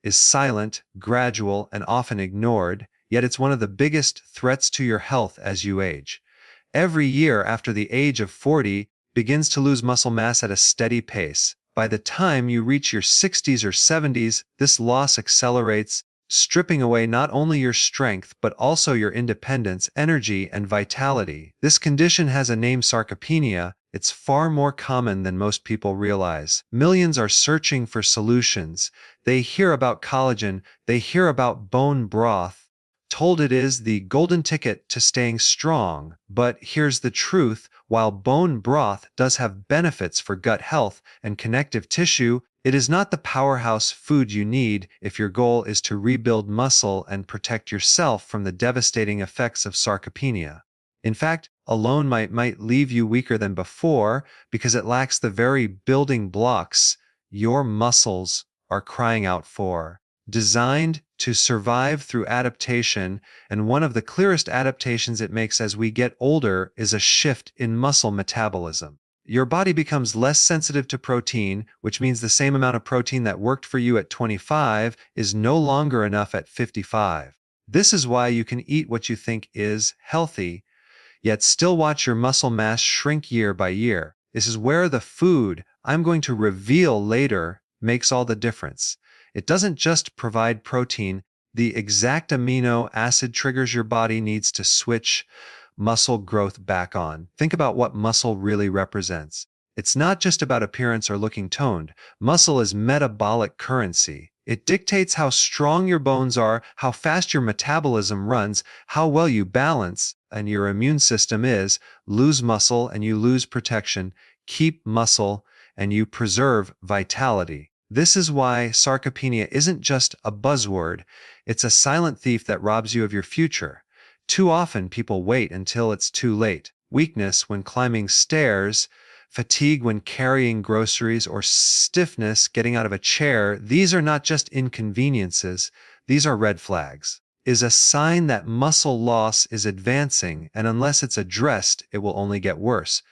is silent, gradual, and often ignored, yet it's one of the biggest threats to your health as you age. Every year after the age of 40, begins to lose muscle mass at a steady pace. By the time you reach your 60s or 70s, this loss accelerates, stripping away not only your strength but also your independence, energy, and vitality. This condition has a name: sarcopenia. It's far more common than most people realize. Millions are searching for solutions. They hear about collagen, they hear about bone broth, told it is the golden ticket to staying strong. But here's the truth: while bone broth does have benefits for gut health and connective tissue, it is not the powerhouse food you need if your goal is to rebuild muscle and protect yourself from the devastating effects of sarcopenia. In fact, alone might leave you weaker than before because it lacks the very building blocks your muscles are crying out for. Designed to survive through adaptation, and one of the clearest adaptations it makes as we get older is a shift in muscle metabolism. Your body becomes less sensitive to protein, which means the same amount of protein that worked for you at 25 is no longer enough at 55. This is why you can eat what you think is healthy, yet still watch your muscle mass shrink year by year. This is where the food I'm going to reveal later makes all the difference. It doesn't just provide protein, the exact amino acid triggers your body needs to switch muscle growth back on. Think about what muscle really represents. It's not just about appearance or looking toned. Muscle is metabolic currency. It dictates how strong your bones are, how fast your metabolism runs, how well you balance and your immune system is. Lose muscle and you lose protection. Keep muscle and you preserve vitality. This is why sarcopenia isn't just a buzzword. It's a silent thief that robs you of your future. Too often people wait until it's too late. Weakness when climbing stairs, fatigue when carrying groceries, or stiffness getting out of a chair, these are not just inconveniences, these are red flags. Is a sign that muscle loss is advancing, and unless it's addressed, it will only get worse.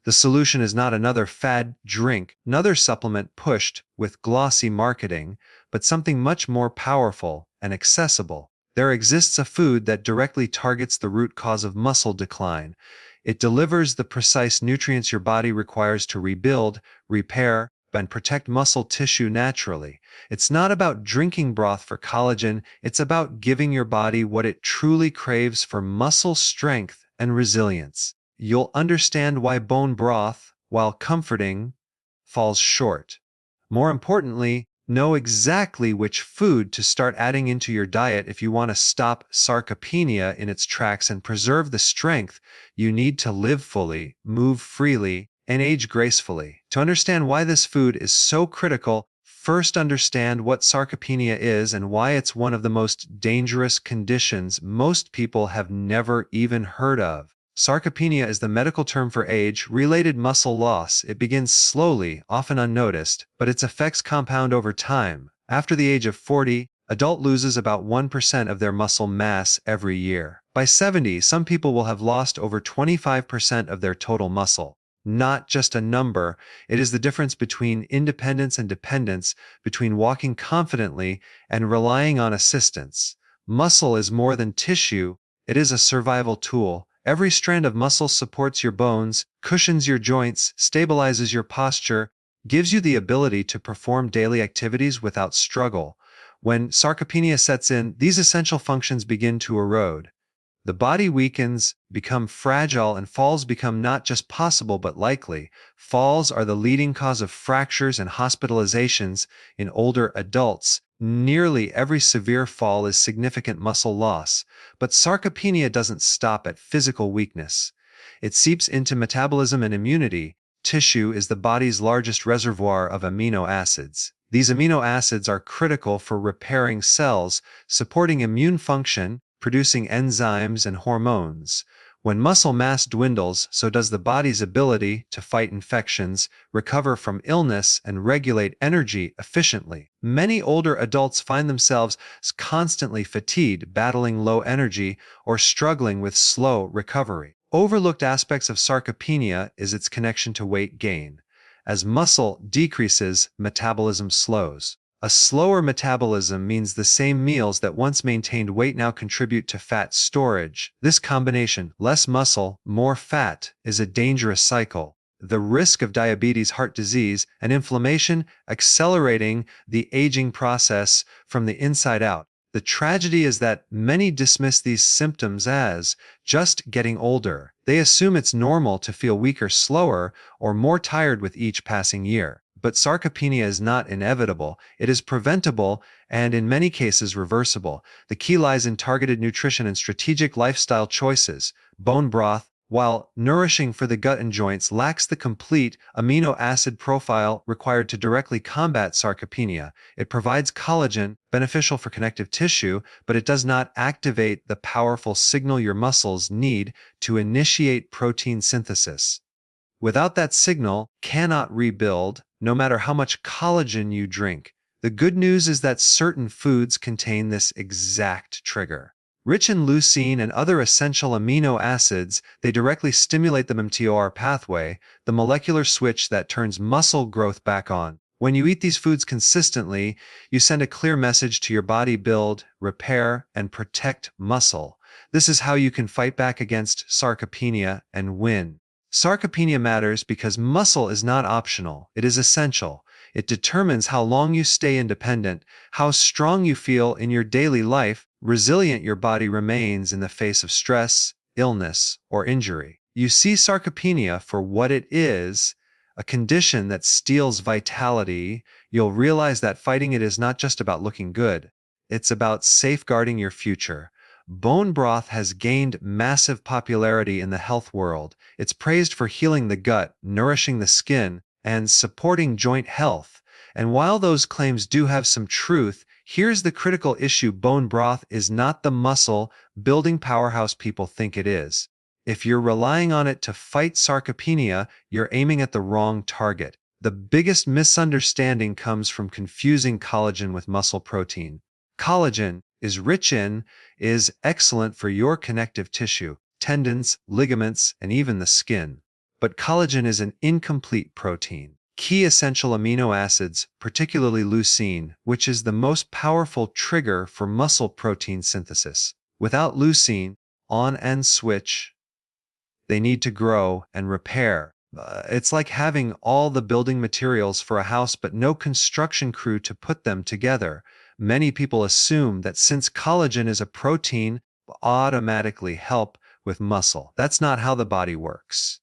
The solution is not another fad drink, another supplement pushed with glossy marketing, but something much more powerful and accessible. There exists a food that directly targets the root cause of muscle decline. It delivers the precise nutrients your body requires to rebuild, repair, and protect muscle tissue naturally. It's not about drinking broth for collagen, it's about giving your body what it truly craves for muscle strength and resilience. You'll understand why bone broth, while comforting, falls short. More importantly, know exactly which food to start adding into your diet if you want to stop sarcopenia in its tracks and preserve the strength you need to live fully, move freely, and age gracefully. To understand why this food is so critical, first understand what sarcopenia is and why it's one of the most dangerous conditions most people have never even heard of. Sarcopenia is the medical term for age-related muscle loss. It begins slowly, often unnoticed, but its effects compound over time. After the age of 40, adult loses about 1% of their muscle mass every year. By 70, some people will have lost over 25% of their total muscle. Not just a number, it is the difference between independence and dependence, between walking confidently and relying on assistance. Muscle is more than tissue, it is a survival tool. Every strand of muscle supports your bones, cushions your joints, stabilizes your posture, gives you the ability to perform daily activities without struggle. When sarcopenia sets in, these essential functions begin to erode. The body weakens, becomes fragile, and falls become not just possible but likely. Falls are the leading cause of fractures and hospitalizations in older adults. Nearly every severe fall is significant muscle loss. But sarcopenia doesn't stop at physical weakness. It seeps into metabolism and immunity. Tissue is the body's largest reservoir of amino acids. These amino acids are critical for repairing cells, supporting immune function, producing enzymes and hormones. When muscle mass dwindles, so does the body's ability to fight infections, recover from illness, and regulate energy efficiently. Many older adults find themselves constantly fatigued, battling low energy, or struggling with slow recovery. Overlooked aspects of sarcopenia is its connection to weight gain. As muscle decreases, metabolism slows. A slower metabolism means the same meals that once maintained weight now contribute to fat storage. This combination, less muscle, more fat, is a dangerous cycle. The risk of diabetes, heart disease, and inflammation accelerating the aging process from the inside out. The tragedy is that many dismiss these symptoms as just getting older. They assume it's normal to feel weaker, slower, or more tired with each passing year. But sarcopenia is not inevitable. It is preventable and in many cases reversible. The key lies in targeted nutrition and strategic lifestyle choices. Bone broth, while nourishing for the gut and joints, lacks the complete amino acid profile required to directly combat sarcopenia. It provides collagen, beneficial for connective tissue, but it does not activate the powerful signal your muscles need to initiate protein synthesis. Without that signal, cannot rebuild, no matter how much collagen you drink. The good news is that certain foods contain this exact trigger. Rich in leucine and other essential amino acids, they directly stimulate the mTOR pathway, the molecular switch that turns muscle growth back on. When you eat these foods consistently, you send a clear message to your body: build, repair, and protect muscle. This is how you can fight back against sarcopenia and win. Sarcopenia matters because muscle is not optional, it is essential. It determines how long you stay independent, how strong you feel in your daily life, resilient your body remains in the face of stress, illness, or injury. You see sarcopenia for what it is, a condition that steals vitality. You'll realize that fighting it is not just about looking good, it's about safeguarding your future. Bone broth has gained massive popularity in the health world. It's praised for healing the gut, nourishing the skin, and supporting joint health. And while those claims do have some truth, here's the critical issue: bone broth is not the muscle building powerhouse people think it is. If you're relying on it to fight sarcopenia, you're aiming at the wrong target. The biggest misunderstanding comes from confusing collagen with muscle protein. Collagen is excellent for your connective tissue, tendons, ligaments, and even the skin. But collagen is an incomplete protein. Key essential amino acids, particularly leucine, which is the most powerful trigger for muscle protein synthesis. Without leucine, on and switch, they need to grow and repair. It's like having all the building materials for a house but no construction crew to put them together. Many people assume that since collagen is a protein, will automatically help with muscle. That's not how the body works.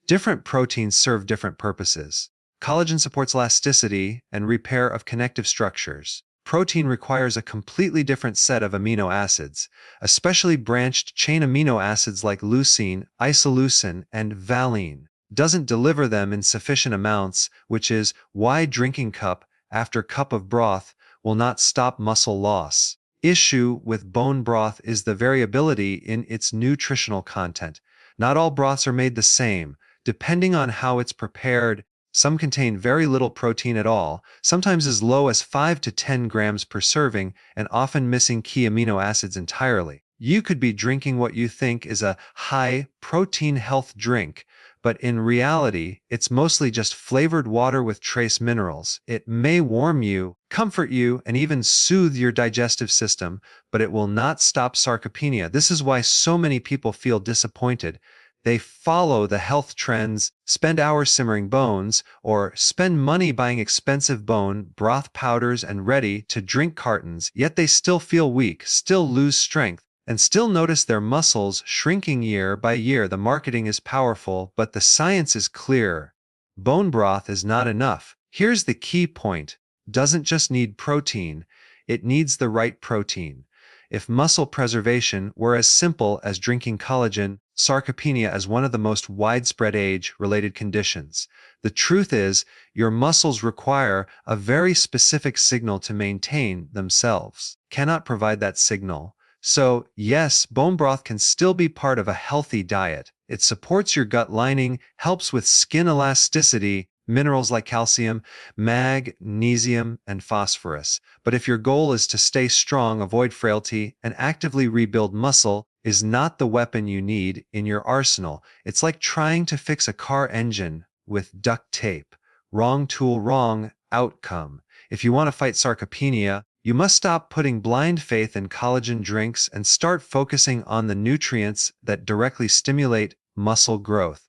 Different proteins serve different purposes. Collagen supports elasticity and repair of connective structures. Protein requires a completely different set of amino acids, especially branched chain amino acids like leucine, isoleucine, and valine. Doesn't deliver them in sufficient amounts, which is why drinking cup after cup of broth will not stop muscle loss. Issue with bone broth is the variability in its nutritional content. Not all broths are made the same. Depending on how it's prepared, some contain very little protein at all, sometimes as low as 5 to 10 grams per serving, and often missing key amino acids entirely. You could be drinking what you think is a high-protein health drink, but in reality, it's mostly just flavored water with trace minerals. It may warm you, comfort you, and even soothe your digestive system, but it will not stop sarcopenia. This is why so many people feel disappointed. They follow the health trends, spend hours simmering bones, or spend money buying expensive bone broth powders and ready-to-drink cartons, yet they still feel weak, still lose strength, and still notice their muscles shrinking year by year. The marketing is powerful, but the science is clear. Bone broth is not enough. Here's the key point. Doesn't just need protein, it needs the right protein. If muscle preservation were as simple as drinking collagen, sarcopenia is one of the most widespread age-related conditions. The truth is, your muscles require a very specific signal to maintain themselves. Cannot provide that signal. So, yes, bone broth can still be part of a healthy diet. It supports your gut lining, helps with skin elasticity, minerals like calcium, magnesium, and phosphorus. But if your goal is to stay strong, avoid frailty, and actively rebuild muscle, is not the weapon you need in your arsenal. It's like trying to fix a car engine with duct tape. Wrong tool, wrong outcome. If you want to fight sarcopenia, you must stop putting blind faith in collagen drinks and start focusing on the nutrients that directly stimulate muscle growth.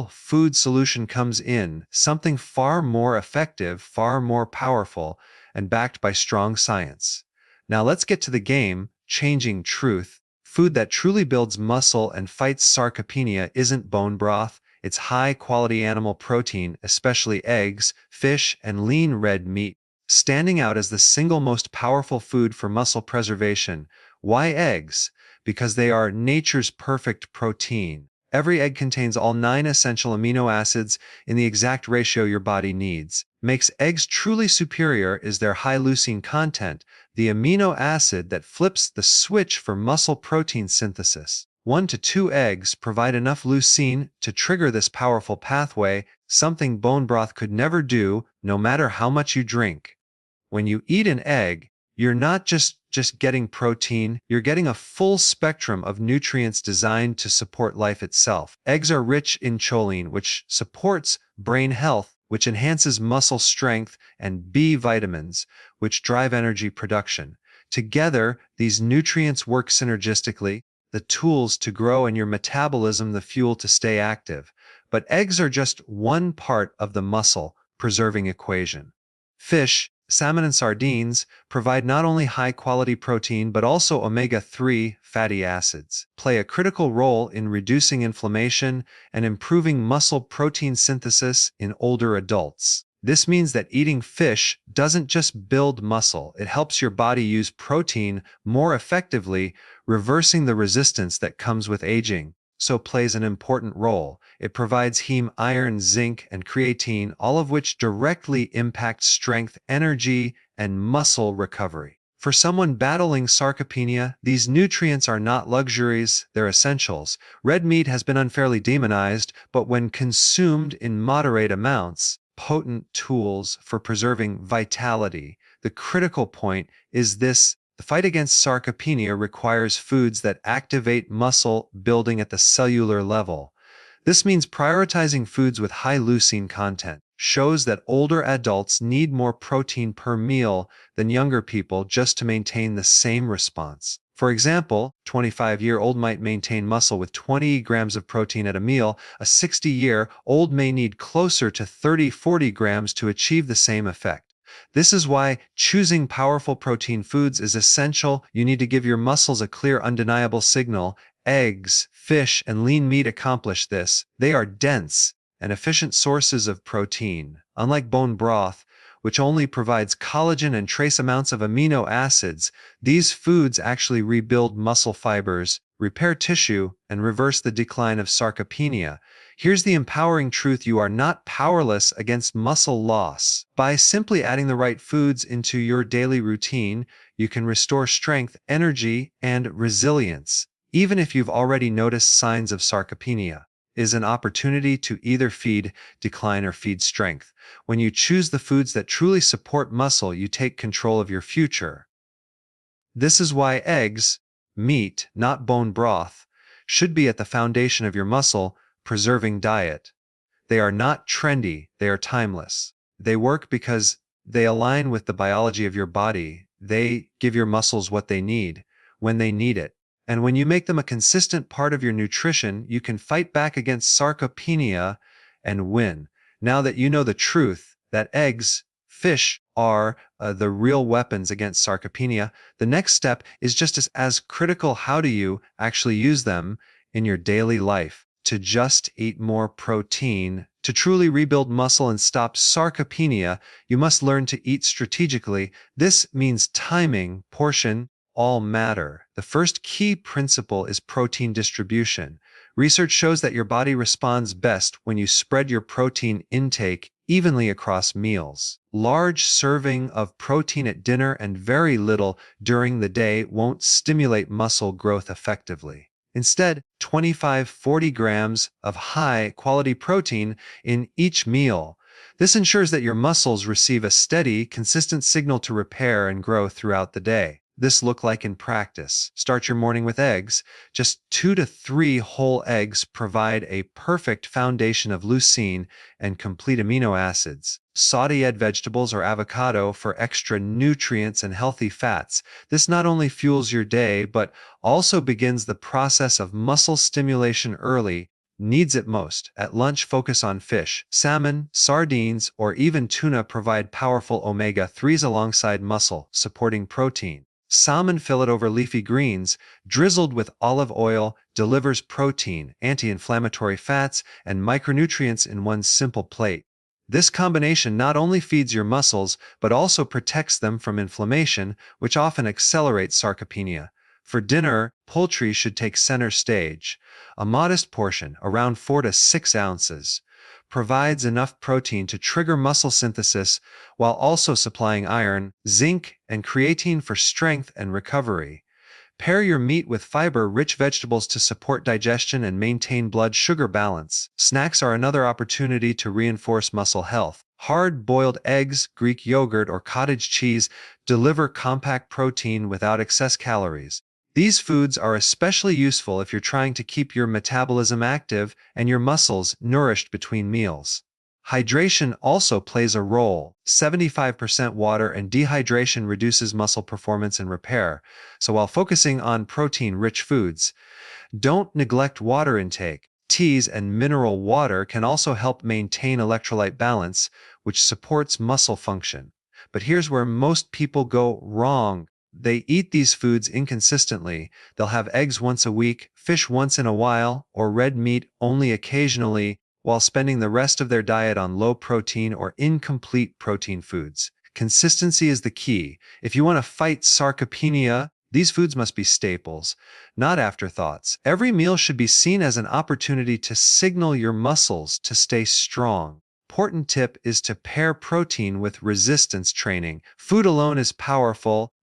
Food solution comes in, something far more effective, far more powerful, and backed by strong science. Now let's get to the game, changing truth. Food that truly builds muscle and fights sarcopenia isn't bone broth, it's high-quality animal protein, especially eggs, fish, and lean red meat, standing out as the single most powerful food for muscle preservation. Why eggs? Because they are nature's perfect protein. Every egg contains all 9 essential amino acids in the exact ratio your body needs. Makes eggs truly superior is their high leucine content, the amino acid that flips the switch for muscle protein synthesis. 1 to 2 eggs provide enough leucine to trigger this powerful pathway, something bone broth could never do, no matter how much you drink. When you eat an egg, you're not just getting protein, you're getting a full spectrum of nutrients designed to support life itself. Eggs are rich in choline, which supports brain health, which enhances muscle strength, and B vitamins, which drive energy production. Together, these nutrients work synergistically, the tools to grow and your metabolism the fuel to stay active. But eggs are just one part of the muscle preserving equation. Fish, salmon and sardines provide not only high-quality protein but also omega-3 fatty acids, play a critical role in reducing inflammation and improving muscle protein synthesis in older adults. This means that eating fish doesn't just build muscle, it helps your body use protein more effectively, reversing the resistance that comes with aging. So plays an important role. It provides heme, iron, zinc, and creatine, all of which directly impact strength, energy, and muscle recovery. For someone battling sarcopenia, these nutrients are not luxuries, they're essentials. Red meat has been unfairly demonized, but when consumed in moderate amounts, potent tools for preserving vitality. The critical point is this: the fight against sarcopenia requires foods that activate muscle building at the cellular level. This means prioritizing foods with high leucine content. Shows that older adults need more protein per meal than younger people just to maintain the same response. For example, a 25-year-old might maintain muscle with 20 grams of protein at a meal. A 60-year-old may need closer to 30-40 grams to achieve the same effect. This is why choosing powerful protein foods is essential. You need to give your muscles a clear, undeniable signal. Eggs, fish, and lean meat accomplish this. They are dense and efficient sources of protein. Unlike bone broth, which only provides collagen and trace amounts of amino acids, these foods actually rebuild muscle fibers, repair tissue, and reverse the decline of sarcopenia. Here's the empowering truth: you are not powerless against muscle loss. By simply adding the right foods into your daily routine, you can restore strength, energy, and resilience. Even if you've already noticed signs of sarcopenia, is an opportunity to either feed decline or feed strength. When you choose the foods that truly support muscle, you take control of your future. This is why eggs, meat, not bone broth, should be at the foundation of your muscle-preserving diet. They are not trendy, they are timeless. They work because they align with the biology of your body. They give your muscles what they need, when they need it. And when you make them a consistent part of your nutrition, you can fight back against sarcopenia and win. Now that you know the truth, that eggs, fish are the real weapons against sarcopenia, the next step is just as critical. How do you actually use them in your daily life? To just eat more protein. To truly rebuild muscle and stop sarcopenia, you must learn to eat strategically. This means timing, portion, all matter. The first key principle is protein distribution. Research shows that your body responds best when you spread your protein intake evenly across meals. Large serving of protein at dinner and very little during the day won't stimulate muscle growth effectively. Instead, 25-40 grams of high-quality protein in each meal. This ensures that your muscles receive a steady, consistent signal to repair and grow throughout the day. this look like in practice? Start your morning with eggs. Just 2 to 3 whole eggs provide a perfect foundation of leucine and complete amino acids. Sauteed vegetables or avocado for extra nutrients and healthy fats. This not only fuels your day, but also begins the process of muscle stimulation early. Needs it most. At lunch, focus on fish. Salmon, sardines, or even tuna provide powerful omega-3s alongside muscle, supporting protein. Salmon fillet over leafy greens, drizzled with olive oil, delivers protein, anti-inflammatory fats, and micronutrients in one simple plate. This combination not only feeds your muscles, but also protects them from inflammation, which often accelerates sarcopenia. For dinner, poultry should take center stage. A modest portion, around 4 to 6 ounces, provides enough protein to trigger muscle synthesis while also supplying iron, zinc, and creatine for strength and recovery. Pair your meat with fiber-rich vegetables to support digestion and maintain blood sugar balance. Snacks are another opportunity to reinforce muscle health. Hard-boiled eggs, Greek yogurt, or cottage cheese deliver compact protein without excess calories. These foods are especially useful if you're trying to keep your metabolism active and your muscles nourished between meals. Hydration also plays a role. 75% water and dehydration reduces muscle performance and repair. So while focusing on protein-rich foods, don't neglect water intake. Teas and mineral water can also help maintain electrolyte balance, which supports muscle function. But here's where most people go wrong. They eat these foods inconsistently. They'll have eggs once a week, fish once in a while, or red meat only occasionally, while spending the rest of their diet on low-protein or incomplete protein foods. Consistency is the key. If you want to fight sarcopenia, these foods must be staples, not afterthoughts. Every meal should be seen as an opportunity to signal your muscles to stay strong. Important tip is to pair protein with resistance training. Food alone is powerful.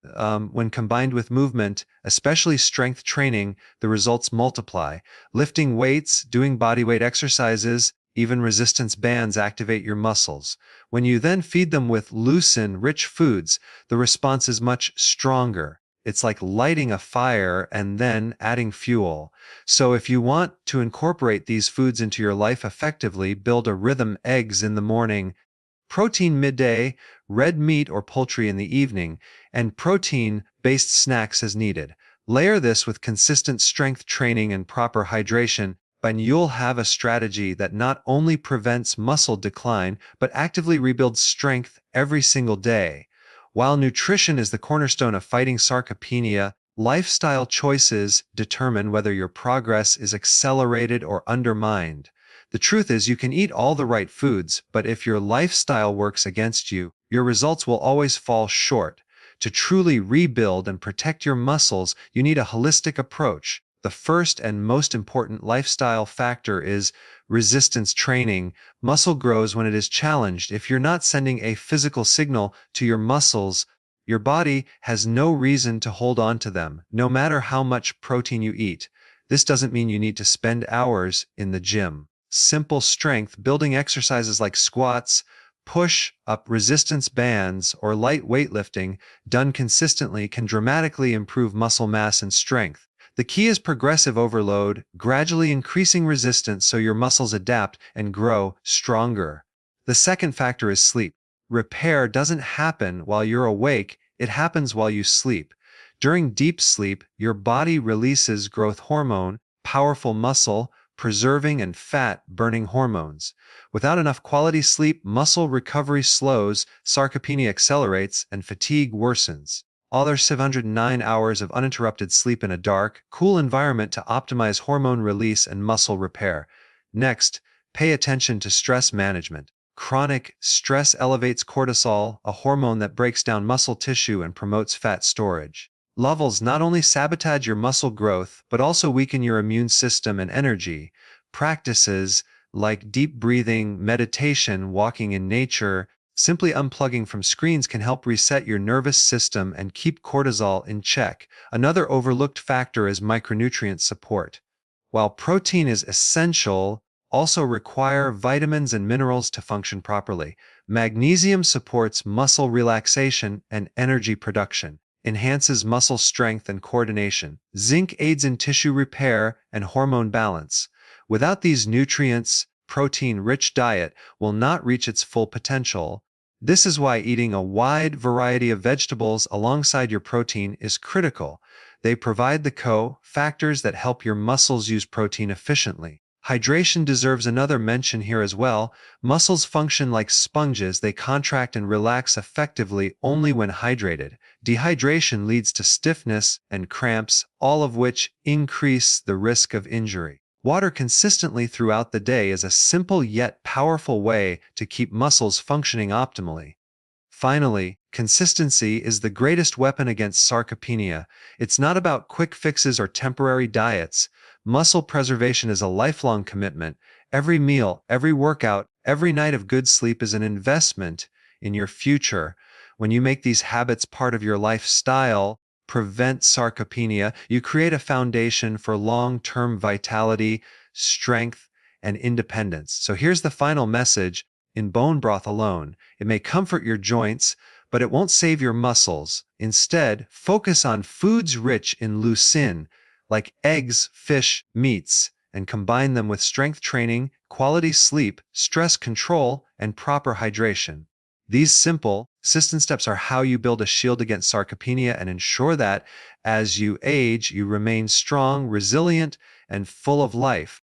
When combined with movement, especially strength training, the results multiply. Lifting weights, doing bodyweight exercises, even resistance bands activate your muscles. When you then feed them with leucine-rich foods, the response is much stronger. It's like lighting a fire and then adding fuel. So if you want to incorporate these foods into your life effectively, build a rhythm: eggs in the morning, protein midday, red meat or poultry in the evening, and protein-based snacks as needed. Layer this with consistent strength training and proper hydration, and you'll have a strategy that not only prevents muscle decline, but actively rebuilds strength every single day. While nutrition is the cornerstone of fighting sarcopenia, lifestyle choices determine whether your progress is accelerated or undermined. The truth is, you can eat all the right foods, but if your lifestyle works against you, your results will always fall short. To truly rebuild and protect your muscles, you need a holistic approach. The first and most important lifestyle factor is resistance training. Muscle grows when it is challenged. If you're not sending a physical signal to your muscles, your body has no reason to hold on to them, no matter how much protein you eat. This doesn't mean you need to spend hours in the gym. Simple strength building exercises like squats, push-up resistance bands, or light weightlifting done consistently can dramatically improve muscle mass and strength. The key is progressive overload, gradually increasing resistance so your muscles adapt and grow stronger. The second factor is sleep. Repair doesn't happen while you're awake, it happens while you sleep. During deep sleep, your body releases growth hormone, powerful muscle preserving and fat-burning hormones. Without enough quality sleep, muscle recovery slows, sarcopenia accelerates, and fatigue worsens. There's 709 hours of uninterrupted sleep in a dark, cool environment to optimize hormone release and muscle repair. Next, pay attention to stress management. Chronic stress elevates cortisol, a hormone that breaks down muscle tissue and promotes fat storage. Levels not only sabotage your muscle growth, but also weaken your immune system and energy. Practices like deep breathing, meditation, walking in nature, simply unplugging from screens can help reset your nervous system and keep cortisol in check. Another overlooked factor is micronutrient support. While protein is essential, also require vitamins and minerals to function properly. Magnesium supports muscle relaxation and energy production. enhances muscle strength and coordination. Zinc aids in tissue repair and hormone balance. Without these nutrients, protein-rich diet will not reach its full potential. This is why eating a wide variety of vegetables alongside your protein is critical. They provide the co-factors that help your muscles use protein efficiently. Hydration deserves another mention here as well. Muscles function like sponges, they contract and relax effectively only when hydrated. Dehydration leads to stiffness and cramps, all of which increase the risk of injury. Water consistently throughout the day is a simple yet powerful way to keep muscles functioning optimally. Finally, consistency is the greatest weapon against sarcopenia. It's not about quick fixes or temporary diets. Muscle preservation is a lifelong commitment. Every meal, every workout, every night of good sleep is an investment in your future. When you make these habits part of your lifestyle, prevent sarcopenia, you create a foundation for long-term vitality, strength, and independence. So here's the final message. In bone broth alone, it may comfort your joints, but it won't save your muscles. Instead, focus on foods rich in leucine, like eggs, fish, meats, and combine them with strength training, quality sleep, stress control, and proper hydration. These simple, consistent steps are how you build a shield against sarcopenia and ensure that, as you age, you remain strong, resilient, and full of life.